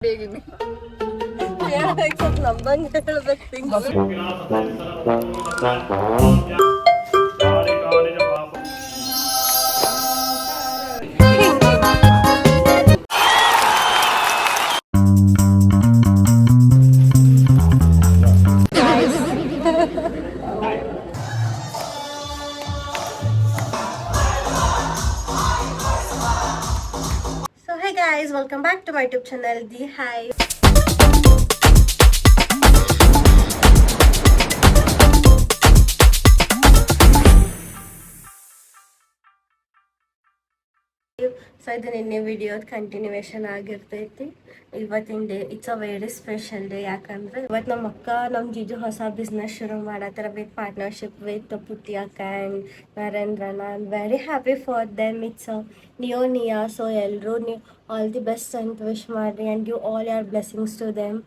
ಹೇಗಿನಿ ಸ್ವಲ್ಪ ನಂಬಂಗೆ ಹೇಳ್ಬೇಕು things. So hey guys, welcome back to my YouTube channel The Hive. So ಇದು ನಿನ್ನೆ ವಿಡಿಯೋದ ಕಂಟಿನ್ಯೂವೇಷನ್ ಆಗಿರ್ತೈತಿ. ಇವತ್ತಿನ day it's a very special day. ಯಾಕಂದ್ರೆ ಇವತ್ತು ನಮ್ಮ ಅಕ್ಕ ನಮ್ಮ ಜೀಜು ಹೊಸ ಬಿಸ್ನೆಸ್ ಶುರು ಮಾಡತ್ತಾರ ವಿತ್ ಪಾರ್ಟ್ನರ್ಶಿಪ್ ವಿತ್ ಪುಟ್ಟಿ ಅಕ್ಕ ಆ್ಯಂಡ್ ನರೇಂದ್ರನ. I am very happy for them. It's Niya. So ಎಲ್ಲರೂ ನೀವು ಆಲ್ ದಿ ಬೆಸ್ಟ್ ಅಂತ ವಿಶ್ ಮಾಡಿರಿ and give all your blessings to them.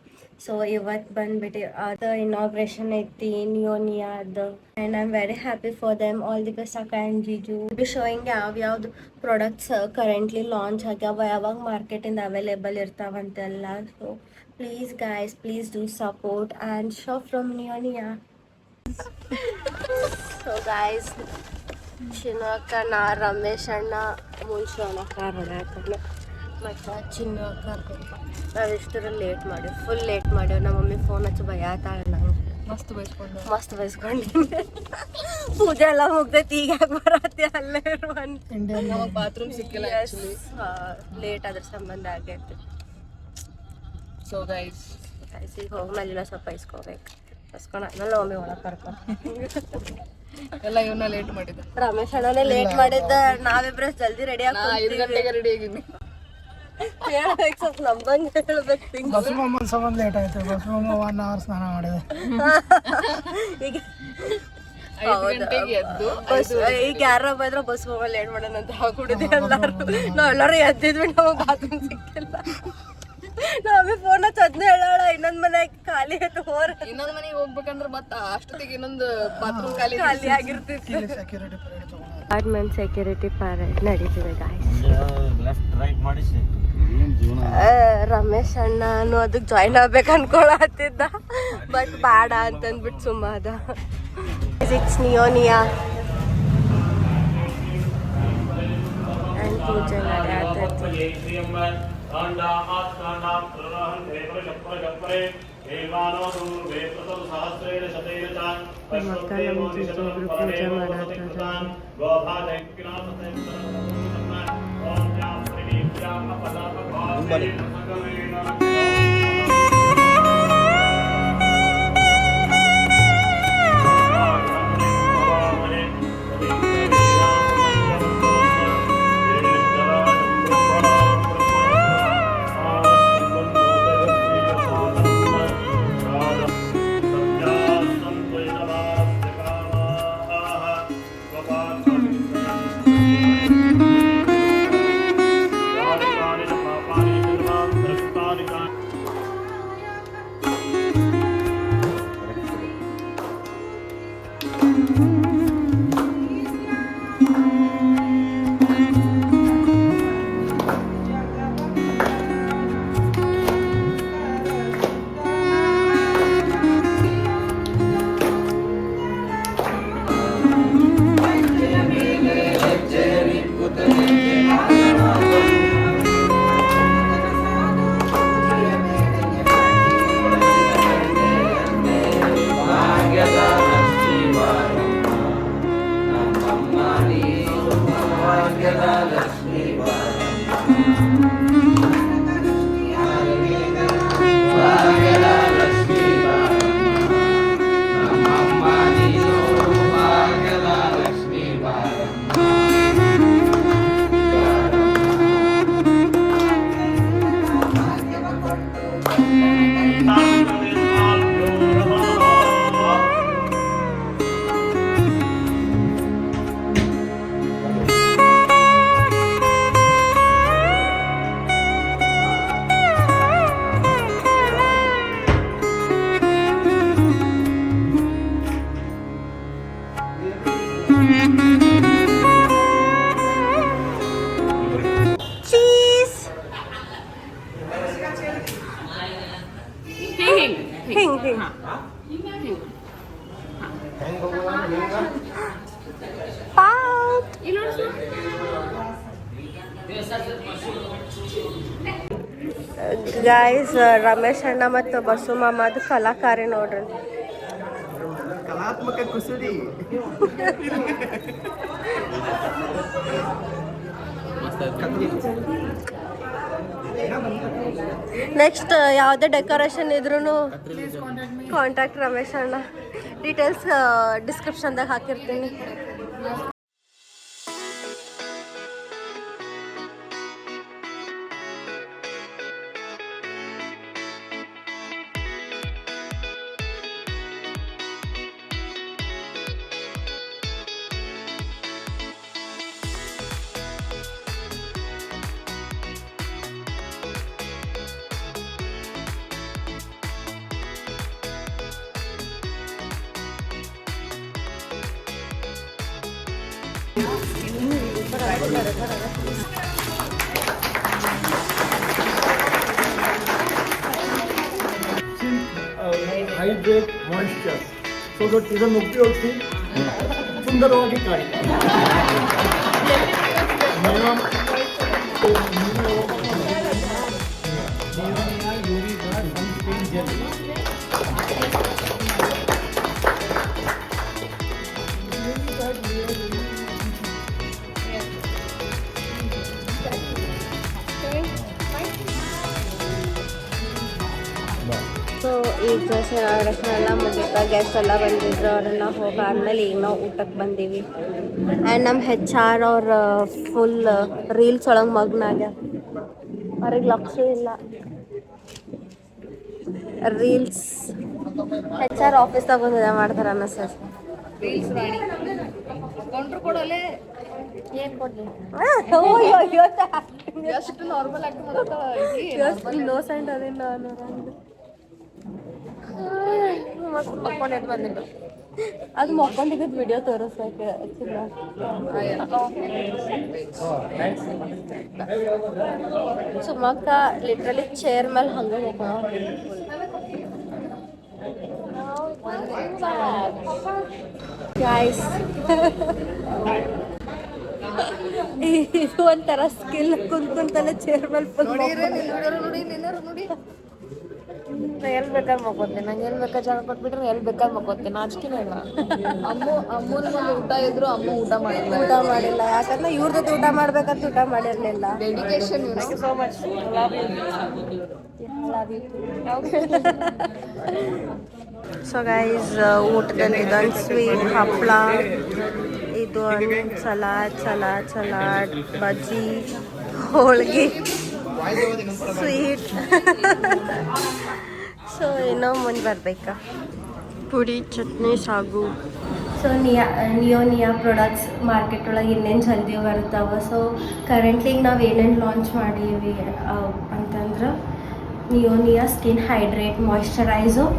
So ಇವತ್ತು ಬಂದ್ಬಿಟ್ಟು ಅದು ಇನಾಗ್ರೇಷನ್ ಐತಿ ನಿಯೋನಿಯಾದ and I am very happy for them. All the best ಅಕ್ಕ ಆ್ಯಂಡ್ ಜೀಜು. ಬಿ ಶೋಯಿಂಗ್ ಯಾವ್ಯಾವ್ದು ಪ್ರಾಡಕ್ಟ್ಸ್ ಕರೆಂಟ್ಲಿ ಲಾಂಚ್ ಆಗ್ಯಾವ, ಯಾವಾಗ ಮಾರ್ಕೆಟಿಂದ ಅವೈಲೇಬಲ್ ಇರ್ತಾವಂತೆಲ್ಲ. So please guys, please do support and shop from ನಿಯೋನಿಯಾ. So guys, ಚಿನ್ನು ಅಕ್ಕ, ನಾ ರಮೇಶ್ ಅಣ್ಣ, ಮುನ್ಶೋನ ಕಾರಣ ಮತ್ತು ಚಿನ್ನು ಅಕ್ಕ ನಾವಿಷ್ಟರ ಲೇಟ್ ಮಾಡಿವಿ, ಫುಲ್ ಲೇಟ್ ಮಾಡಿವಿ. ನಮ್ಮ ಮಮ್ಮಿ ಫೋನ್ ಹಚ್ಚಿ ಭಯತಾಳೆ ನಂಗೆ. ಮಸ್ತ್ ಬೈಸ್ಕೊಂಡಿನಿ. ಪೂಜೆ ಎಲ್ಲ ಮುಗ್ದೈತಿ, ಈಗ ಯಾಕೆ ಬರತ್ತೆ ಅಲ್ಲೇ ಬಾತ್ರೂಮ್ ಸಿಕ್ಕಿಲ್ಲ. ಲೇಟ್ ಅದ್ರ ಸಂಬಂಧ ಆಗೈತಿ. ಸೊ ಗೈಸ್ ಈಗ ಹೋಗಿ ನಲ್ಲಿನ ಸ್ವಲ್ಪ ಇಸ್ಕೋಬೇಕು. ಇಸ್ಕೊಳ ನನ್ನ ಮಮ್ಮಿ ಒಳಗೆ ಕರ್ಕೊಂಡು ಎಲ್ಲ ಇವನ್ನ ಲೇಟ್ ಮಾಡಿದ್ದ. ರಮೇಶ್ ಅಣ್ಣನೇ ಲೇಟ್ ಮಾಡಿದ್ದ. ನಾವಿಬ್ರೆ ಜಲ್ದಿ ರೆಡಿ 5 ಗಂಟೆಗೆ ರೆಡಿ ಆಗಿನಿ. ಹೇಳ್ಬೇಕು, ಸ್ವಲ್ಪ ನಂಬಂಗೆ ಹೇಳ್ಬೇಕು ಥಿಂಗ್ಸ್. ಬಸವಮ್ಮನ ಸಂಬಂಧ ಲೇಟ್ ಆಯ್ತು. ಬಸವಮ್ಮ 1 hour ಸ್ನಾನ ಮಾಡಿದೆ. ಈಗ 5 ಗಂಟೆಗೆ ಎದ್ದು ಈಗ ಯಾರ ಬಂದ್ರೆ ಬಸ್ ಹೋಗಲ್ಲ ಲೇಟ್ ಮಾಡೋಣ ಅಂತ ಹಾಕೊಡಿದ್ವಿ ಎಲ್ಲಾರು. ನಾವೆಲ್ಲರೂ ಎದ್ದಿದ್ವಿ, ನಮಗೆ ಬಾತ್ರೂಮ್ ಸಿಕ್ಕಿಲ್ಲ. ನಾವೇ ಫೋನ್ ಹಚ್ಚಿ ಅದನ್ನ ಹೇಳೋಣ, ಇನ್ನೊಂದ್ ಮನೆ ಖಾಲಿ ಆಯ್ತು. ಇನ್ನೊಂದ್ ಮನೆಗೆ ಹೋಗ್ಬೇಕಂದ್ರೆ ಮತ್ತೆ ಅಷ್ಟೊತ್ತಿಗೆ ಇನ್ನೊಂದು ಬಾತ್ರೂಮ್ ಖಾಲಿ ಆಗಿರ್ತಿತ್ತು. Security parade apartment security parade ನಡೀತಿದೆ ಗಾಯ್ಸ್. ರಮೇಶ್ ಅಣ್ಣನು ಅದಕ್ಕೆ ಜಾಯ್ನ್ ಆಗ್ಬೇಕು ಅನ್ಕೊಳತ್ತಿದ್ದ, ಬಟ್ ಬೇಡ ಅಂತಂದ್ಬಿಟ್ಟು ಸುಮ್ಮ ಅದ. ಇಟ್ಸ್ ನಿಯೋನಿಯಾ ಆ್ಯಂಡ್ ಪೂಜೆ ನಡೆಯತ್ತೈತಿ. ಮಕ್ಕಳ ಜೊತೆ ಪೂಜೆ ಮಾಡತ್ತದ. ಹಿಂಗ್ ಹಿಂಗ್ ಗಾಯ್ಸ್ ರಮೇಶ್ ಅಣ್ಣ ಮತ್ತು ಬಸು ಮಾಮದು ಕಲಾಕಾರಿ ನೋಡ್ರಿ. ಕಲಾತ್ಮಕ ಕುಸುರಿ. ನೆಕ್ಸ್ಟ್ ಯಾವುದೇ ಡೆಕೋರೇಷನ್ ಇದ್ರೂ ಕಾಂಟ್ಯಾಕ್ಟ್ ರಮೇಶ್ ಅಣ್ಣ. ಡೀಟೇಲ್ಸ್ ಡಿಸ್ಕ್ರಿಪ್ಷನ್ದಾಗ ಹಾಕಿರ್ತೀನಿ. ಹೈಡ್ರೇಟ್ ಮಾಯಿಶ್ಚರ್ ಸೊ ದಟ್ ಇದನ್ನು ಉಪಯೋಗಿಸಿ ಸುಂದರವಾಗಿ ಕಾಡಿ. ಸೊ ಈಗ ಡೆಕೋರೇಷನ್ ಎಲ್ಲ ಮುಗಿತಾ, ಗೆಸ್ಟ್ ಎಲ್ಲ ಬಂದಿದ್ರು. ಅವರೆಲ್ಲ ಹೋಗಾದ್ಮೇಲೆ ಈಗ ನಾವು ಊಟಕ್ಕೆ ಬಂದೀವಿ. ಆ್ಯಂಡ್ ನಮ್ಮ HR ಅವ್ರ ಫುಲ್ ರೀಲ್ಸ್ ಒಳಗೆ ಮಗ್ನಾಗ. ಅವ್ರಿಗೆ ಲಕ್ಷ ಇಲ್ಲ ರೀಲ್ಸ್. HR ಆಫೀಸ್ದಾಗ ಬಂದಿದೆ ಮಾಡ್ತಾರೆ ಅನ್ನಿಸ್ತದೆ. ರೀಲ್ಸ್ ರಾಣಿ ಕೌಂಟ್ರ್ ಕೊಡಲೆ ಏನು ಕೊಡಲಿ ಎಷ್ಟು ನಾರ್ಮಲ್ ಆಕ್ಟ್ ಮಾಡ್ತಾಳ ಇನ್ನೋಸೆಂಟ್ ಅದೇನು ನಾನು ಮಕ್ಕೊಂಡು ಬಂದಿದ್ದು. ಅದು ಮಕ್ಕೊಂಡಿದ್ದು ವಿಡಿಯೋ ತೋರಿಸ್ಬೇಕು. ಸುಮಕ್ಕ ಲಿಟ್ರಲಿ ಚೇರ್ ಮೇಲೆ ಹಂಗೆ ಗಾಯ್ಸ್ ಇದು ಒಂಥರ ಸ್ಕಿಲ್. ಕುಂತಾನೆ ಚೇರ್ ಮೇಲೆ ನೋಡಿ ನಾ ಎಲ್ಲಿ ಬೇಕಾದ್ರೆ ಮಕ್ಕೋತೀನಿ. ನಂಗೆ ಎಲ್ಲಿ ಬೇಕಾದ್ರೆ ಜಾಗ ಕೊಟ್ಬಿಟ್ರೆ ಎಲ್ಲಿ ಬೇಕಾದ್ರೆ ಮಕ್ಕೋತೀನಿ. ನಾಚಿಕೆನೇ ಇಲ್ಲ. ಅಮ್ಮನ ಊಟ ಇದ್ರು ಅಮ್ಮ ಊಟ ಮಾಡಿಲ್ಲ. ಯಾಕಂದ್ರೆ ಇವ್ರ ಜೊತೆ ಊಟ ಮಾಡ್ಬೇಕಂತ ಊಟ ಮಾಡಿರ್ಲಿಲ್ಲ. Dedication. So much. So guys ಊಟದಲ್ಲಿ ಇದೊಂದು ಸ್ವೀಟ್ ಹಪ್ಪಳ, ಇದು ಒಂದು ಸಲಾಡ್ ಬಜ್ಜಿ, ಹೋಳಿಗೆ, ಸ್ವೀಟ್. ಸೊ ಏನೋ ಮುಂದೆ ಬರ್ಬೇಕಾ ಪುಡಿ, ಚಟ್ನಿ, ಸಾಗು. ಸೊ ನಿಯೋ ಪ್ರಾಡಕ್ಟ್ಸ್ ಮಾರ್ಕೆಟ್ ಒಳಗೆ ಇನ್ನೇನು ಜಲ್ದಿ ಬರ್ತಾವೆ. ಸೊ ಕರೆಂಟ್ಲಿಗೆ ನಾವು ಏನೇನು ಲಾಂಚ್ ಮಾಡೀವಿ ಅಂತಂದ್ರೆ Neo skin hydrate moisturiser,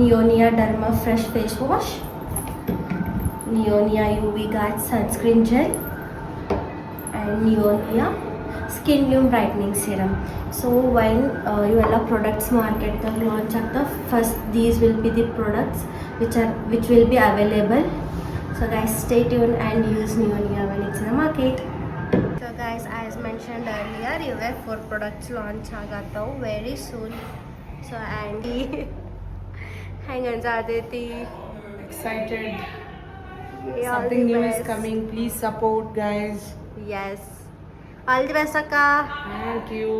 Neo derma fresh face wash, Neo UV Guard sunscreen gel, and Neo skin new brightening serum. So ವೈನ್ ಇವೆಲ್ಲ ಪ್ರಾಡಕ್ಟ್ಸ್ ಮಾರ್ಕೆಟ್ದಾಗ ಲಾಂಚ್ ಆಗ್ತಾ first these will be the products which will be available. So guys, stay tuned and use Neonia when it's in the market. So guys, as mentioned earlier, ಇವೆ 4 products launch ಆಗತ್ತವು very soon. So Andy ಹೆಂಗೆ ಅನ್ಸಾತೈತಿ? Excited. Yeah, Something new is coming. Please support, guys. Yes. All the best, Akka. Thank you.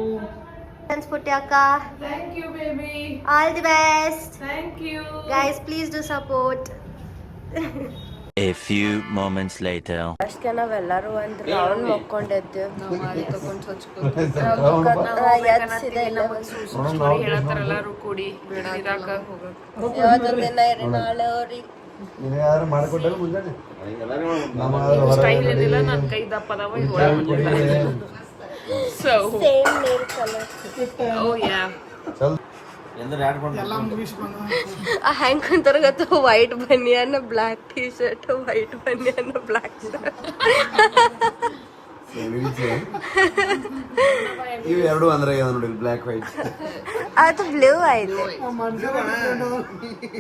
Thanks, Putti Akka. Thank you, baby. All the best. Thank you. Guys, please do support. A few moments later. ಅಷ್ಟೇ ನಾವೆಲ್ಲರೂ ಒಂದು round ಮಕ್ಕೊಂಡಿದ್ದು. ಎಲ್ಲರೂ ಕೂಡಿ ಇರಾಕ ಹೋಗಕ್ಕೆ ಯಾವ್ದೊಂದಿನ ನಾಳೆ ಅವ್ರಿಗೆ ಯಾರು ಮಾಡಿಕೊಟ್ಟರು ಮುಂಜಾನೆ ಸ್ಟೈಲ್ ಏನಿಲ್ಲ. ನನ್ನ ಕೈ ದಪ್ಪದವ so same nail colour. Oh yeah ಎಲ್ಲ ಮುಗಿಸಿ ಬಂದ ಹೆಂಗ್ ಅಂತಾರ ಗೊತ್ತ? White banian, black T shirt, white banian, black shirt. ಇವು ಎರಡು ಅಂದ್ರೆ ನೋಡಿ ಬ್ಲ್ಯಾಕ್ ವೈಟ್. ಅದು ಬ್ಲೂ ಐತೆ.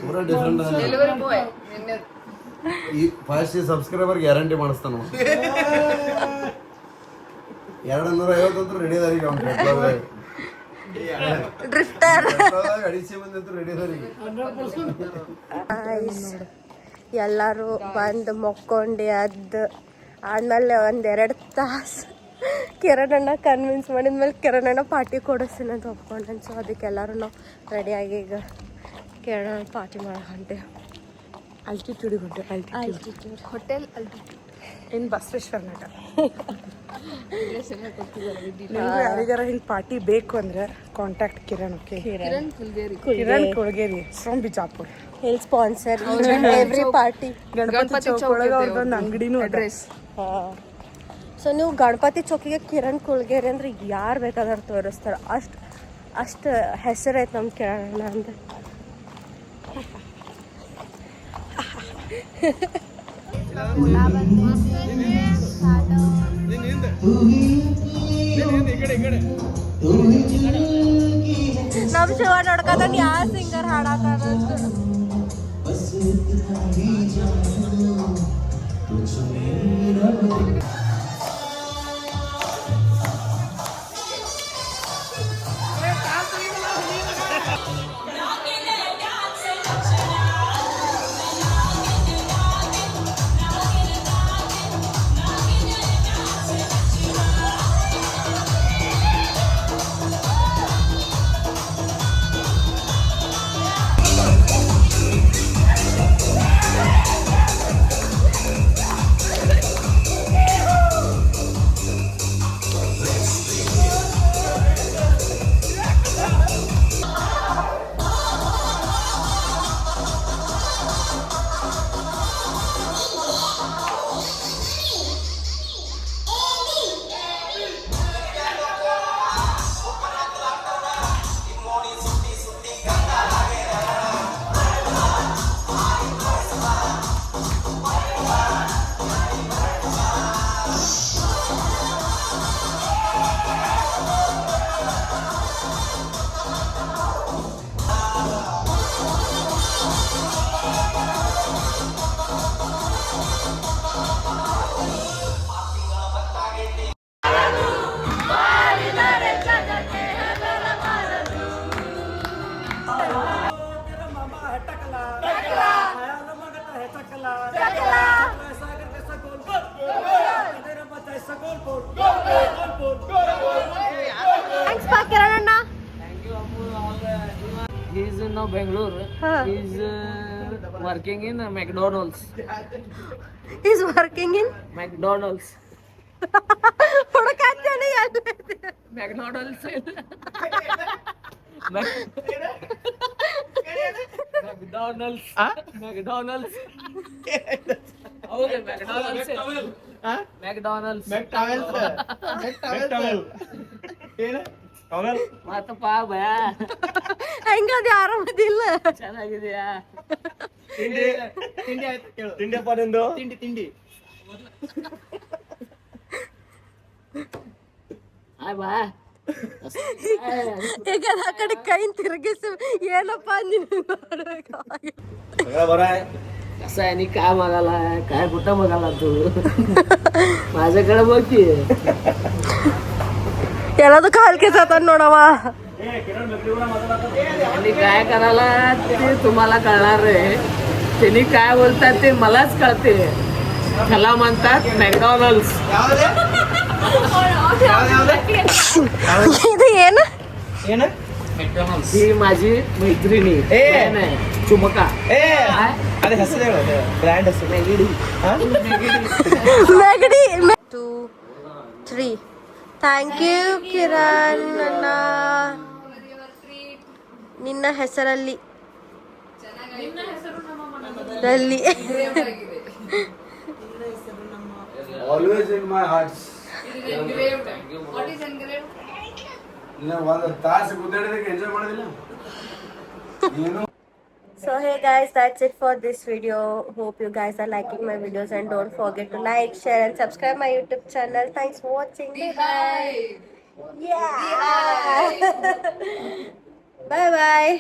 ಪೂರ ಡಿಫ್ರೆಂಟ್ ಡೆಲಿವರಿ ಬಾಯ್ ನಿನ್ನೆ ಈ ಫಸ್ಟ್ ಸಬ್ಸ್ಕ್ರೈಬರ್ ಗ್ಯಾರಂಟಿ ಮಾಡಿಸ್ತಾನ 250 ಅಂತೂ ರೆಡಿ ಅದಾರಿಗೆ ಅವ್ನು ಪೆಟ್ರೋಲ್ ಡ್ರಿಫ್ಟರ್. ಅಡಿಸಿ ಬಂದಿತ್ತು ರೆಡಿ ಅದಾರಿಗೆ. ಎಲ್ಲರೂ ಬಂದು ಮೊಕ್ಕೊಂಡು ಆದ್ಮೇಲೆ 1-2 ತಾಸು ಕಿರಣಣ್ಣ ಕನ್ವಿನ್ಸ್ ಮಾಡಿದ್ಮೇಲೆ ಕಿರಣಣ್ಣ ಪಾರ್ಟಿ ಕೊಡಿಸ್ತೀನಿ ಅಂತ ಒಪ್ಕೊಂಡೆ. ಸೊ ಅದಕ್ಕೆಲ್ಲರೂ ನಾವು ರೆಡಿಯಾಗಿ ಈಗ ಕಿರಣಣ್ಣ ಪಾರ್ಟಿ ಮಾಡೋ ಹೊಂಟೆ. ಅಲ್ಟಿಟ್ಯೂಡಿಗೆ ಹೊಂಟೆ. Altitude hotel Altitude in Basaveshwara ನಟ. ನಿಮ್ಗೂ ಯಾರಿಗಾರ ಹಿಂಗೆ ಪಾರ್ಟಿ ಬೇಕು ಅಂದ್ರೆ contact Kiran. Okay, Kiran Kulgeri Kiran Kulgeri from Bijapur. He'll sponsor every party. Ganapati Chowk ಒಳಗೆ ಅವ್ರದ್ದೊಂದು ಅಂಗಡಿನೂ ಅಡ್ರೆಸ್. ಸೊ ನೀವು ಗಣಪತಿ ಚೌಕಿಗೆ ಕಿರಣ್ ಕುಳ್ಗೇರಿ ಅಂದ್ರೆ ಯಾರು ಬೇಕಾದ್ರೂ ತೋರಿಸ್ತಾರೆ. ಅಷ್ಟು ಹೆಸರೈತೆ ನಮ್ಮ ಕಿರಣಣ್ಣ ಅಂದ್ರೆ. ನಮ್ಮ ಶಿವ ನೋಡ್ಕೊಂಡ ಯಾವ singer ಹಾಡಾಕ ಕಿರಣಣ್ಣ. He is in now Bangalore. He is working in McDonald's. He's working in McDonald's. ಹುಡುಕಾಡ್ತಾನೆ McDonald's. McDonald's. McDonald's. Okay, McDonald's. McDonald's. ಮತ್ತಪ್ಪ ಭಯ ಹೆಂಗದ ಆರಾಮದಿಲ್ಲ. ಚೆನ್ನಾಗಿದೆಯಾ? ತಿಂಡಿಯಪ್ಪ ನಿಂದು ತಿಂಡಿ ಬಾ ಈಗ ಆ ಕಡೆ ಕೈ ತಿರುಗಿಸಿ ಏನಪ್ಪ ನೀನು कसं आहे आणि काय मागायला काय कुठं बघायला तू माझ्याकडे बघ की ಎಲ್ಲದೂ ಕಾಲ್ಕೆ जातात ನೋಡವ. आणि काय करायला ते तुम्हाला कळणार आहे. त्यांनी काय बोलतात ते मलाच कळते. त्याला म्हणतात मॅकडॉनल्ड्स. ಇದು ಏನು? ही माझी मैत्रिणी नाही चुमका ಅದೇ ಹೆಸರು ಬ್ರ್ಯಾಂಡ್ ಹೆಸರು नेगडी ನೆಗಡಿ. 2, 3. ಥ್ಯಾಂಕ್ ಯು ಕಿರಣ್ ಅಣ್ಣ. ನಿನ್ನ ಹೆಸರಲ್ಲಿ ಆಲ್ವೇಸ್ ಇನ್ ಮೈ ಹಾರ್ಟ್ಸ್. ಒಂದು ತಾಸು ಗುದ್ದಾಡೋದಕ್ಕೆ ಎಂಜಾಯ್ ಮಾಡೋದಿಲ್ಲ ನೀನು. So hey guys, that's it for this video. Hope you guys are liking my videos and don't forget to like, share and subscribe my YouTube channel. Thanks for watching. Bye. Yeah. Bye bye.